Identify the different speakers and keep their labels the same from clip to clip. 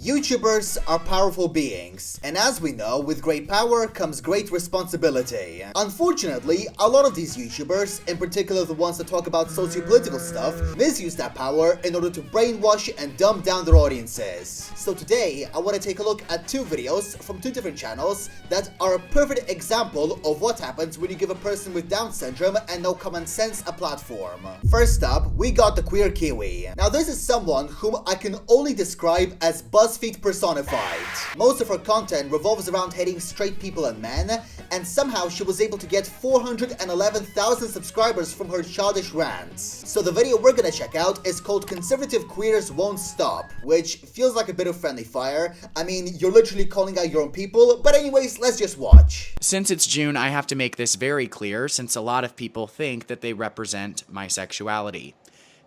Speaker 1: YouTubers are powerful beings, and as we know, with great power comes great responsibility. Unfortunately, a lot of these YouTubers, in particular the ones that talk about socio-political stuff, misuse that power in order to brainwash and dumb down their audiences. So today, I want to take a look at two videos from two different channels that are a perfect example of what happens when you give a person with Down syndrome and no common sense a platform. First up, we got the queer Kiwi. Now this is someone whom I can only describe as BuzzFeed personified. Most of her content revolves around hating straight people and men, and somehow she was able to get 411,000 subscribers from her childish rants. So the video we're gonna check out is called Conservative Queers Won't Stop, which feels like a bit of friendly fire. I mean, you're literally calling out your own people, but anyways, let's just watch.
Speaker 2: Since it's June, I have to make this very clear since a lot of people think that they represent my sexuality.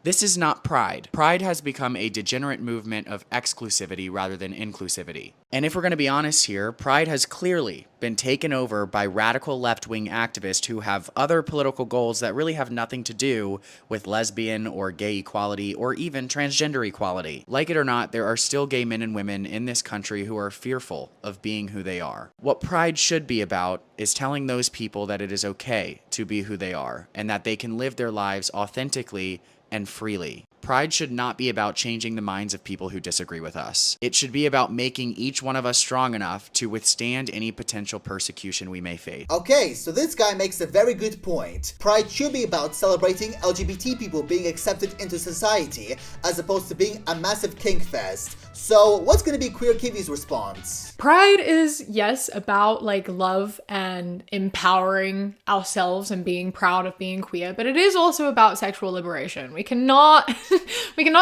Speaker 2: This is not Pride. Pride has become a degenerate movement of exclusivity rather than inclusivity. And if we're going to be honest here, Pride has clearly been taken over by radical left-wing activists who have other political goals that really have nothing to do with lesbian or gay equality or even transgender equality. Like it or not, there are still gay men and women in this country who are fearful of being who they are. What Pride should be about is telling those people that it is okay to be who they are and that they can live their lives authentically and freely. Pride should not be about changing the minds of people who disagree with us. It should be about making each one of us strong enough to withstand any potential persecution we may face.
Speaker 1: Okay, so this guy makes a very good point. Pride should be about celebrating LGBT people being accepted into society, as opposed to being a massive kink fest. So what's gonna be Queer Kiwi's response?
Speaker 3: Pride is, yes, about like love and empowering ourselves and being proud of being queer, but it is also about sexual liberation. We cannot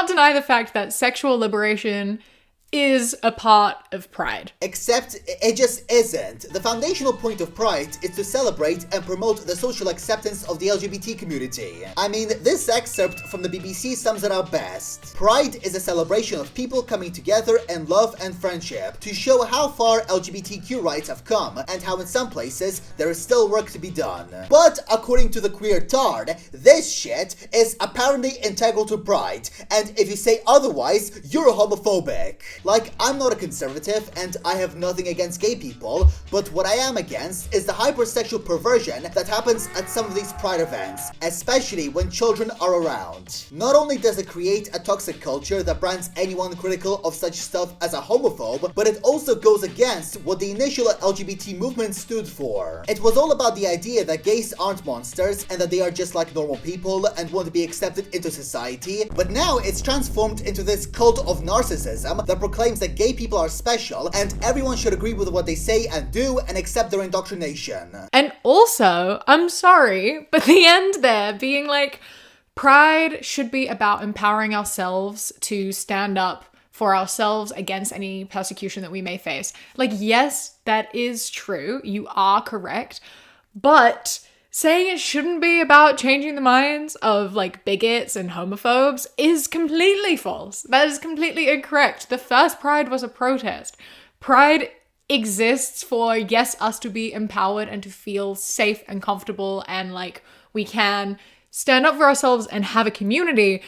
Speaker 3: deny the fact that sexual liberation is a part of Pride.
Speaker 1: Except it just isn't. The foundational point of Pride is to celebrate and promote the social acceptance of the LGBT community. I mean, this excerpt from the BBC sums it up best. Pride is a celebration of people coming together in love and friendship to show how far LGBTQ rights have come and how in some places there is still work to be done. But according to the queer tard, this shit is apparently integral to Pride, and if you say otherwise, you're homophobic. Like, I'm not a conservative and I have nothing against gay people, but what I am against is the hypersexual perversion that happens at some of these Pride events, especially when children are around. Not only does it create a toxic culture that brands anyone critical of such stuff as a homophobe, but it also goes against what the initial LGBT movement stood for. It was all about the idea that gays aren't monsters and that they are just like normal people and want to be accepted into society, but now it's transformed into this cult of narcissism that proclaims that gay people are special and everyone should agree with what they say and do and accept their indoctrination.
Speaker 3: And also, I'm sorry, but the end there being like, Pride should be about empowering ourselves to stand up for ourselves against any persecution that we may face. Like, yes, that is true. You are correct. But saying it shouldn't be about changing the minds of like bigots and homophobes is completely false. That is completely incorrect. The first Pride was a protest. Pride exists for, yes, us to be empowered and to feel safe and comfortable and like we can stand up for ourselves and have a community.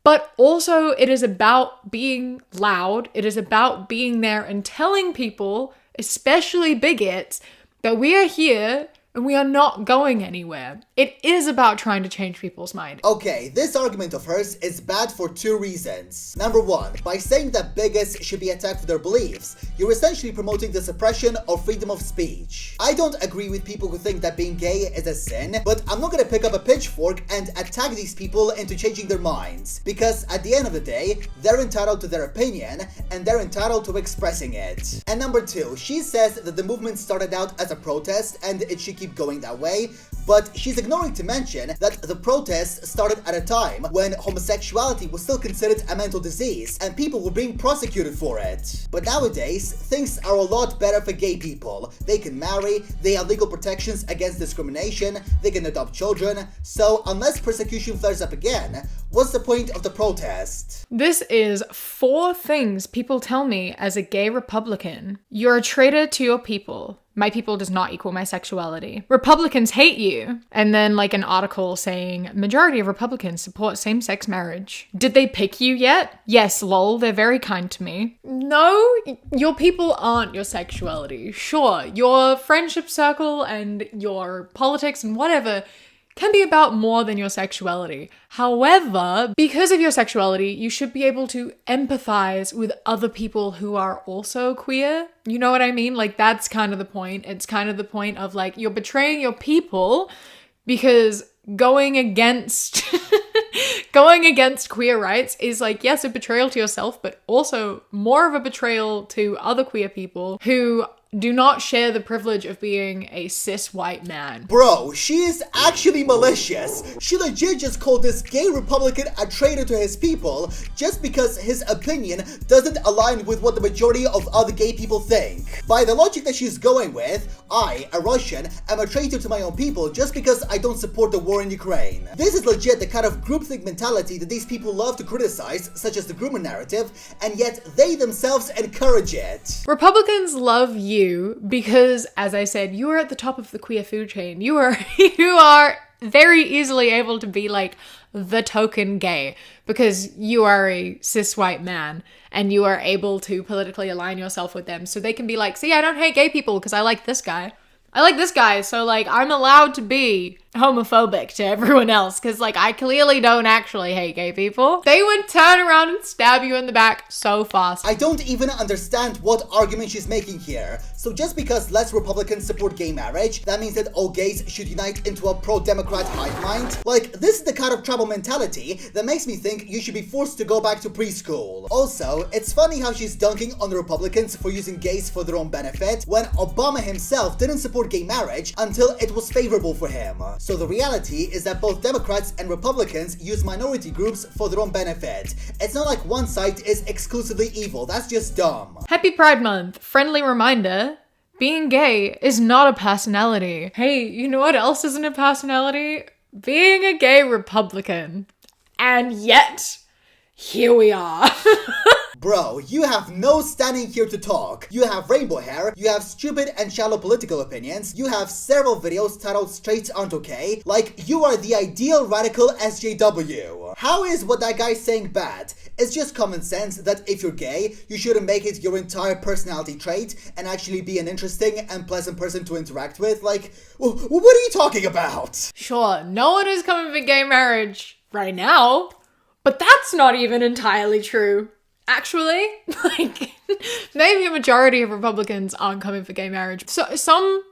Speaker 3: But also it is about being loud. It is about being there and telling people, especially bigots, that we are here and we are not going anywhere. It is about trying to change people's mind.
Speaker 1: Okay, this argument of hers is bad for two reasons. Number one, by saying that bigots should be attacked for their beliefs, you're essentially promoting the suppression of freedom of speech. I don't agree with people who think that being gay is a sin, but I'm not gonna pick up a pitchfork and attack these people into changing their minds, because at the end of the day, they're entitled to their opinion and they're entitled to expressing it. And number two, she says that the movement started out as a protest and it should keep going that way, but she's ignoring to mention that the protests started at a time when homosexuality was still considered a mental disease and people were being prosecuted for it. But nowadays, things are a lot better for gay people. They can marry, they have legal protections against discrimination, they can adopt children, so unless persecution flares up again, what's the point of the protest?
Speaker 3: This is 4 things people tell me as a gay Republican. You're a traitor to your people. my people does not equal my sexuality. Republicans hate you. And then like an article saying, majority of Republicans support same-sex marriage. Did they pick you yet? Yes, lol, they're very kind to me. No, your people aren't your sexuality. Sure, your friendship circle and your politics and whatever can be about more than your sexuality. However, because of your sexuality, you should be able to empathize with other people who are also queer. You know what I mean? Like, that's kind of the point. It's kind of the point of like, you're betraying your people because going against going against queer rights is like, yes, a betrayal to yourself, but also more of a betrayal to other queer people who do not share the privilege of being a cis white man.
Speaker 1: Bro, she is actually malicious. She legit just called this gay Republican a traitor to his people just because his opinion doesn't align with what the majority of other gay people think. By the logic that she's going with, I, a Russian, am a traitor to my own people just because I don't support the war in Ukraine. This is legit the kind of groupthink mentality that these people love to criticize, such as the groomer narrative, and yet they themselves encourage it.
Speaker 3: Republicans love you because, as I said, you are at the top of the queer food chain. You are very easily able to be like the token gay because you are a cis white man and you are able to politically align yourself with them. So they can be like, see, I don't hate gay people because I like this guy. I like this guy, so like I'm allowed to be homophobic to everyone else because like I clearly don't actually hate gay people. They would turn around and stab you in the back so fast.
Speaker 1: I don't even understand what argument she's making here. So just because less Republicans support gay marriage, that means that all gays should unite into a pro-Democrat hive mind? Like, this is the kind of tribal mentality that makes me think you should be forced to go back to preschool. Also, it's funny how she's dunking on the Republicans for using gays for their own benefit when Obama himself didn't support gay marriage until it was favorable for him. So the reality is that both Democrats and Republicans use minority groups for their own benefit. It's not like one side is exclusively evil, that's just dumb.
Speaker 3: Happy Pride Month. Friendly reminder, being gay is not a personality. Hey, you know what else isn't a personality? Being a gay Republican. And yet, here we are.
Speaker 1: Bro, you have no standing here to talk. You have rainbow hair, you have stupid and shallow political opinions, you have several videos titled Straights Aren't Okay, like you are the ideal radical SJW. How is what that guy's saying bad? It's just common sense that if you're gay, you shouldn't make it your entire personality trait and actually be an interesting and pleasant person to interact with. Like, what are you talking about?
Speaker 3: Sure, no one is coming for gay marriage right now, but that's not even entirely true. Actually, like, maybe a majority of Republicans aren't coming for gay marriage. So some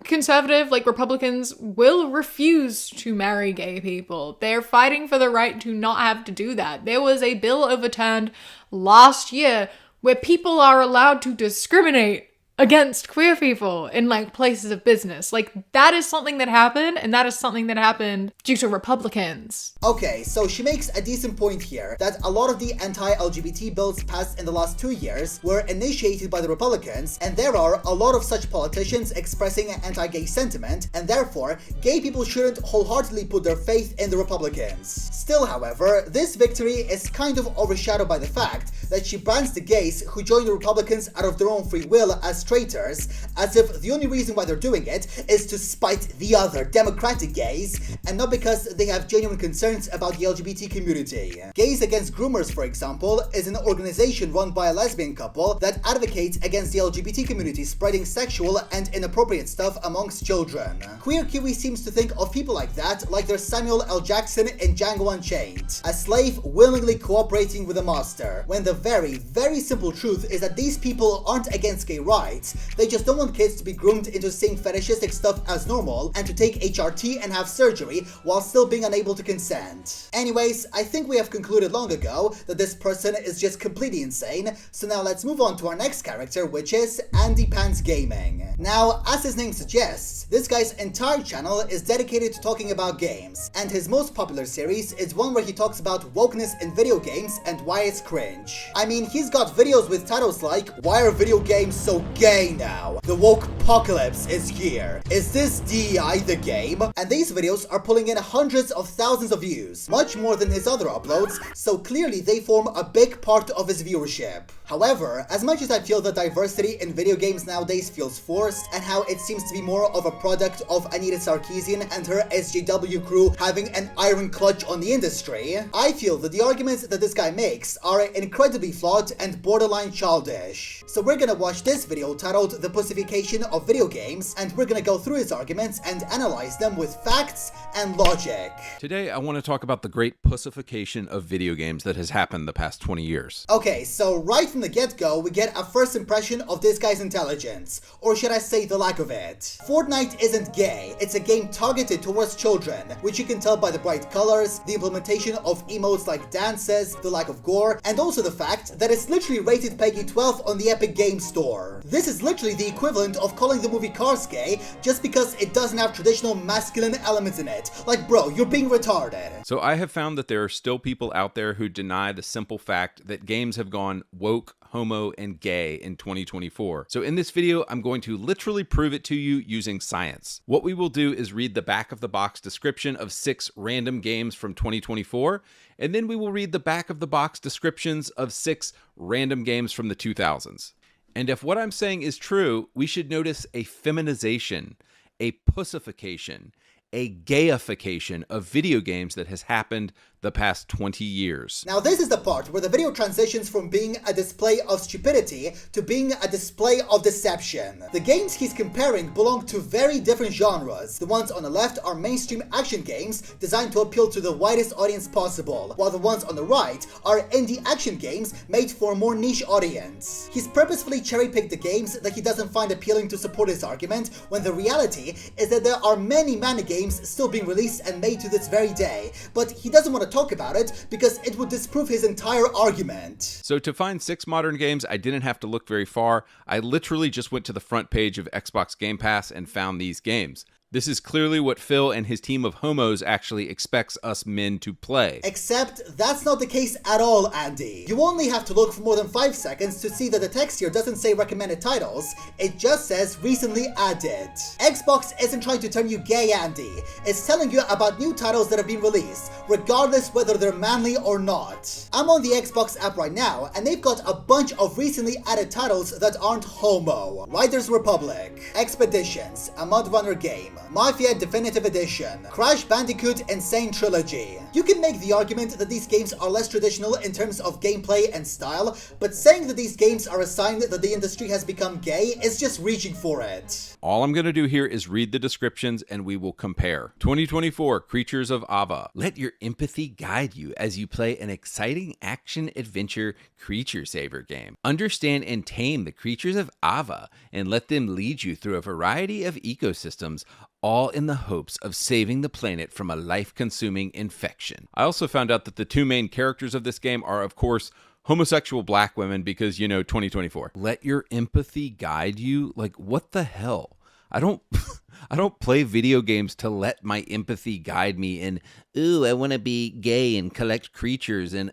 Speaker 3: conservative, like, Republicans will refuse to marry gay people. They're fighting for the right to not have to do that. There was a bill overturned last year where people are allowed to discriminate against queer people in like places of business. Like, that is something that happened, and that is something that happened due to Republicans.
Speaker 1: Okay, so she makes a decent point here that a lot of the anti-LGBT bills passed in the last 2 years were initiated by the Republicans, and there are a lot of such politicians expressing an anti-gay sentiment, and therefore, gay people shouldn't wholeheartedly put their faith in the Republicans. Still, however, this victory is kind of overshadowed by the fact that she brands the gays who join the Republicans out of their own free will as traitors, as if the only reason why they're doing it is to spite the other Democratic gays, and not because they have genuine concerns about the LGBT community. Gays Against Groomers, for example, is an organization run by a lesbian couple that advocates against the LGBT community spreading sexual and inappropriate stuff amongst children. Queer Kiwi seems to think of people like that like they're Samuel L. Jackson in Django Unchained, a slave willingly cooperating with a master, when the very, very simple truth is that these people aren't against gay rights, they just don't want kids to be groomed into seeing fetishistic stuff as normal and to take HRT and have surgery while still being unable to consent. Anyways, I think we have concluded long ago that this person is just completely insane, so now let's move on to our next character, which is AndyPants Gaming. Now, as his name suggests, this guy's entire channel is dedicated to talking about games, and his most popular series is one where he talks about wokeness in video games and why it's cringe. I mean, he's got videos with titles like, "Why are video games so gay now. The woke apocalypse is here. Is this DEI the game? And these videos are pulling in hundreds of thousands of views, much more than his other uploads, so clearly they form a big part of his viewership. However, as much as I feel that diversity in video games nowadays feels forced, and how it seems to be more of a product of Anita Sarkeesian and her SJW crew having an iron clutch on the industry, I feel that the arguments that this guy makes are incredibly flawed and borderline childish. So we're gonna watch this video titled The Pussification of Video Games, and we're gonna go through his arguments and analyze them with facts and logic.
Speaker 4: Today I want to talk about the great pussification of video games that has happened the past 20 years.
Speaker 1: Okay, so right from the get-go, we get a first impression of this guy's intelligence, or should I say the lack of it. Fortnite isn't gay, it's a game targeted towards children, which you can tell by the bright colors, the implementation of emotes like dances, the lack of gore, and also the fact that it's literally rated PEGI 12 on the Epic Games Store. This is literally the equivalent of calling the movie Cars gay just because it doesn't have traditional masculine elements in it. Like, bro, you're being retarded.
Speaker 4: So I have found that there are still people out there who deny the simple fact that games have gone woke, homo, and gay in 2024. So in this video, I'm going to literally prove it to you using science. What we will do is read the back of the box description of 6 random games from 2024, and then we will read the back of the box descriptions of 6 random games from the 2000s. And if what I'm saying is true, we should notice a feminization, a pussification, a gayification of video games that has happened the past 20 years.
Speaker 1: Now this is the part where the video transitions from being a display of stupidity to being a display of deception. The games he's comparing belong to very different genres. The ones on the left are mainstream action games designed to appeal to the widest audience possible, while the ones on the right are indie action games made for a more niche audience. He's purposefully cherry-picked the games that he doesn't find appealing to support his argument, when the reality is that there are many games still being released and made to this very day, but he doesn't want to talk about it because it would disprove his entire argument.
Speaker 4: So to find 6 modern games, I didn't have to look very far. I literally just went to the front page of Xbox Game Pass and found these games. This is clearly what Phil and his team of homos actually expects us men to play.
Speaker 1: Except that's not the case at all, Andy. You only have to look for more than 5 seconds to see that the text here doesn't say recommended titles, it just says recently added. Xbox isn't trying to turn you gay, Andy. It's telling you about new titles that have been released, regardless whether they're manly or not. I'm on the Xbox app right now, and they've got a bunch of recently added titles that aren't homo. Riders Republic, Expeditions, a Mud Runner game, Mafia Definitive Edition, Crash Bandicoot Insane Trilogy. You can make the argument that these games are less traditional in terms of gameplay and style, but saying that these games are a sign that the industry has become gay is just reaching for it.
Speaker 4: All I'm going to do here is read the descriptions and we will compare. 2024 Creatures of Ava. Let your empathy guide you as you play an exciting action-adventure creature saver game. Understand and tame the creatures of Ava and let them lead you through a variety of ecosystems, all in the hopes of saving the planet from a life-consuming infection. I also found out that the 2 main characters of this game are, of course, homosexual black women because, 2024. Let your empathy guide you? Like, what the hell? I don't play video games to let my empathy guide me and, ooh, I want to be gay and collect creatures and,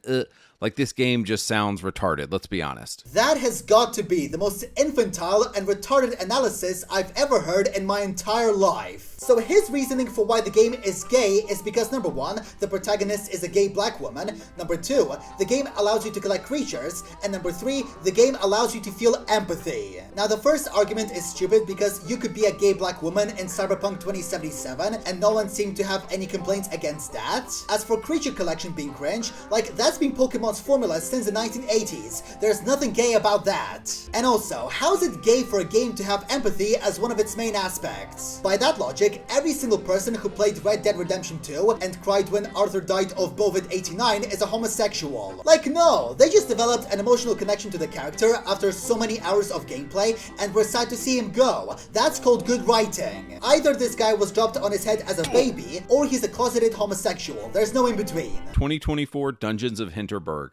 Speaker 4: like, this game just sounds retarded, let's be honest.
Speaker 1: That has got to be the most infantile and retarded analysis I've ever heard in my entire life. So his reasoning for why the game is gay is because number 1, the protagonist is a gay black woman, number 2, the game allows you to collect creatures, and number 3, the game allows you to feel empathy. Now the first argument is stupid because you could be a gay black woman in Cyberpunk 2077 and no one seemed to have any complaints against that. As for creature collection being cringe, like, that's been Pokemon's formula since the 1980s. There's nothing gay about that. And also, how is it gay for a game to have empathy as one of its main aspects? By that logic, every single person who played Red Dead Redemption 2 and cried when Arthur died of COVID-89 is a homosexual. Like, no, they just developed an emotional connection to the character after so many hours of gameplay and were sad to see him go. That's called good writing. Either this guy was dropped on his head as a baby, or he's a closeted homosexual. There's no in between.
Speaker 4: 2024 Dungeons of Hinterberg.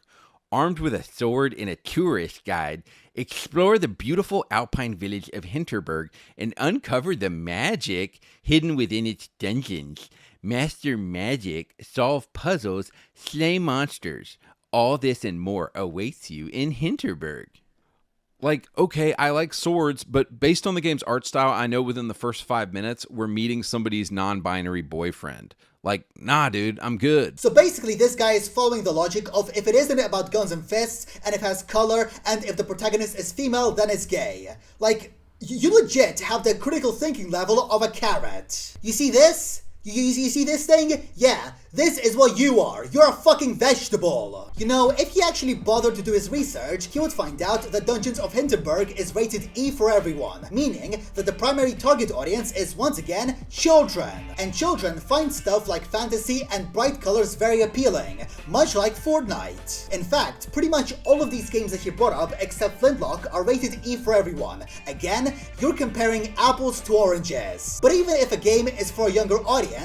Speaker 4: Armed with a sword and a tourist guide, explore the beautiful alpine village of Hinterberg and uncover the magic hidden within its dungeons. Master magic, solve puzzles, slay monsters. All this and more awaits you in Hinterberg. Like, okay, I like swords, but based on the game's art style, I know within the first 5 minutes, we're meeting somebody's non-binary boyfriend. Like, nah, dude, I'm good.
Speaker 1: So basically, this guy is following the logic of if it isn't about guns and fists, and if it has color, and if the protagonist is female, then it's gay. Like, you legit have the critical thinking level of a carrot. You see this? You see this thing? Yeah, this is what you are. You're a fucking vegetable. You know, if he actually bothered to do his research, he would find out that Dungeons of Hinterberg is rated E for everyone, meaning that the primary target audience is once again children. And children find stuff like fantasy and bright colors very appealing, much like Fortnite. In fact, pretty much all of these games that he brought up except Flintlock are rated E for everyone. Again, you're comparing apples to oranges. But even if a game is for a younger audience,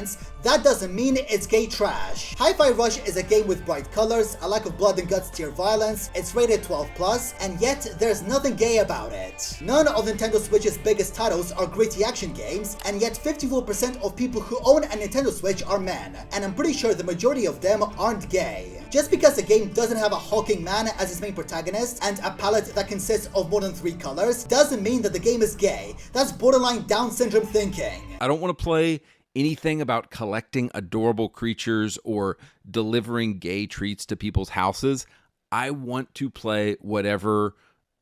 Speaker 1: that doesn't mean it's gay trash. Hi-Fi Rush is a game with bright colors, a lack of blood and guts tier violence, it's rated 12+, and yet there's nothing gay about it. None of Nintendo Switch's biggest titles are gritty action games, and yet 54% of people who own a Nintendo Switch are men, and I'm pretty sure the majority of them aren't gay. Just because a game doesn't have a hulking man as its main protagonist and a palette that consists of more than 3 colors doesn't mean that the game is gay. That's borderline Down syndrome thinking.
Speaker 4: I don't want to play anything about collecting adorable creatures or delivering gay treats to people's houses. I want to play whatever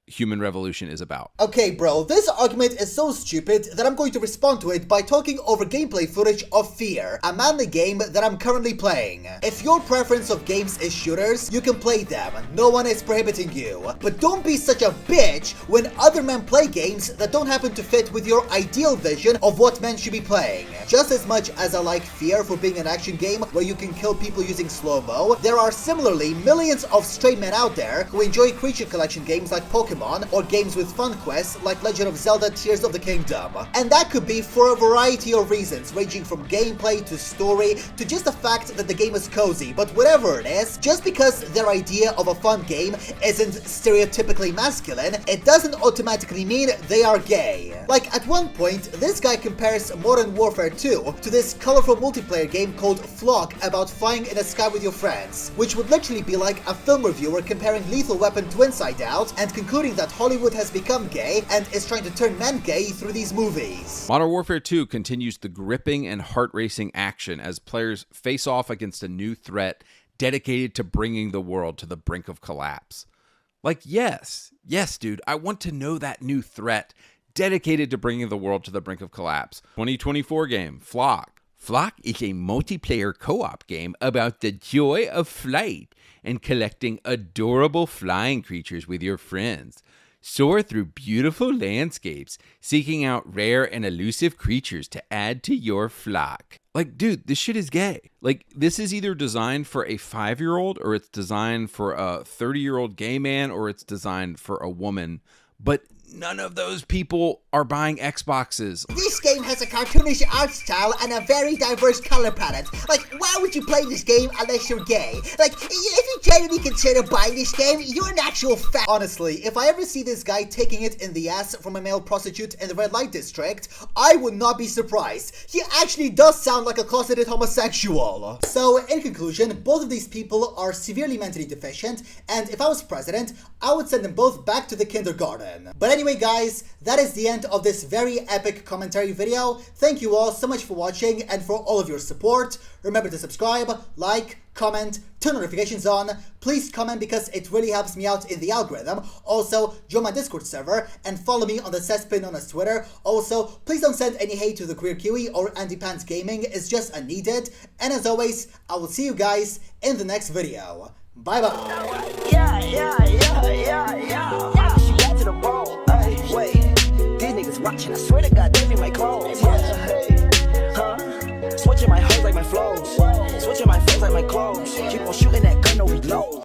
Speaker 4: Human Revolution is about.
Speaker 1: Okay, bro, this argument is so stupid that I'm going to respond to it by talking over gameplay footage of Fear, a manly game that I'm currently playing. If your preference of games is shooters, you can play them, no one is prohibiting you. But don't be such a bitch when other men play games that don't happen to fit with your ideal vision of what men should be playing. Just as much as I like Fear for being an action game where you can kill people using slow-mo, there are similarly millions of straight men out there who enjoy creature collection games like Pokemon, or games with fun quests like Legend of Zelda Tears of the Kingdom. And that could be for a variety of reasons, ranging from gameplay to story to just the fact that the game is cozy. But whatever it is, just because their idea of a fun game isn't stereotypically masculine, it doesn't automatically mean they are gay. Like, at one point, this guy compares Modern Warfare 2 to this colorful multiplayer game called Flock about flying in the sky with your friends, which would literally be like a film reviewer comparing Lethal Weapon to Inside Out and concluding that Hollywood has become gay and is trying to turn men gay through these movies.
Speaker 4: Modern Warfare 2 continues the gripping and heart-racing action as players face off against a new threat dedicated to bringing the world to the brink of collapse. Like, yes, dude, I want to know that new threat dedicated to bringing the world to the brink of collapse. 2024 game, Flock. Flock is a multiplayer co-op game about the joy of flight and collecting adorable flying creatures with your friends. Soar through beautiful landscapes, seeking out rare and elusive creatures to add to your flock. Like, dude, this shit is gay. Like, this is either designed for a 5-year-old, or it's designed for a 30-year-old gay man, or it's designed for a woman. But none of those people are buying Xboxes.
Speaker 1: This game has a cartoonish art style and a very diverse color palette. Like, why would you play this game unless you're gay? Like, if you genuinely consider buying this game, you're an actual fat. Honestly, if I ever see this guy taking it in the ass from a male prostitute in the red light district, I would not be surprised. He actually does sound like a closeted homosexual. So, in conclusion, both of these people are severely mentally deficient, and if I was president, I would send them both back to the kindergarten. But anyway, guys, that is the end of this very epic commentary video. Thank you all so much for watching and for all of your support. Remember to subscribe, like, comment, turn notifications on. Please comment because it really helps me out in the algorithm. Also, join my Discord server and follow me on the cesspit known as Twitter. Also, please don't send any hate to the Queer Kiwi or AndyPants Gaming. It's just unneeded. And as always, I will see you guys in the next video. Bye bye.